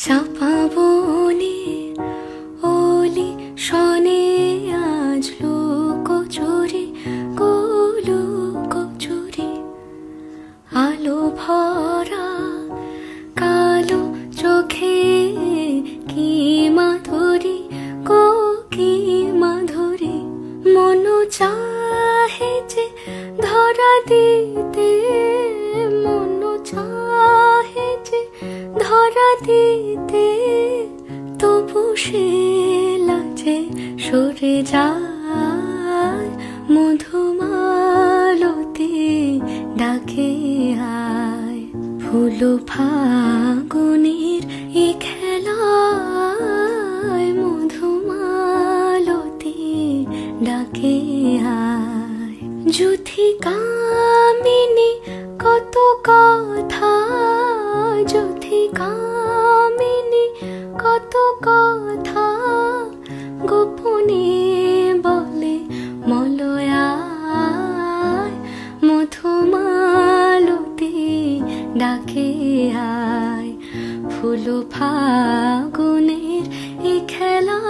চাপা বনে ওলি শনে আজ লুকোচুরি লুকোচুরি আলো ভরা কালো চোখে কি মাধুরী কি মাধুরী মন চাহে যে ধরা দিতে মন চাহে যে ধরা দিতে তবু সে লাজে সরে যায় মধুমালতি ডাকে আয় ফুল ফাগুনের এ খেলায় মধুমালতি ডাকে আয় যুথি কামিনী কত কথা যুথি কামিনী কত কথা গোপনে বলে মলয়ায় মধুমালতি ডাকে আয় ফুল ফাগুনের এ খেলা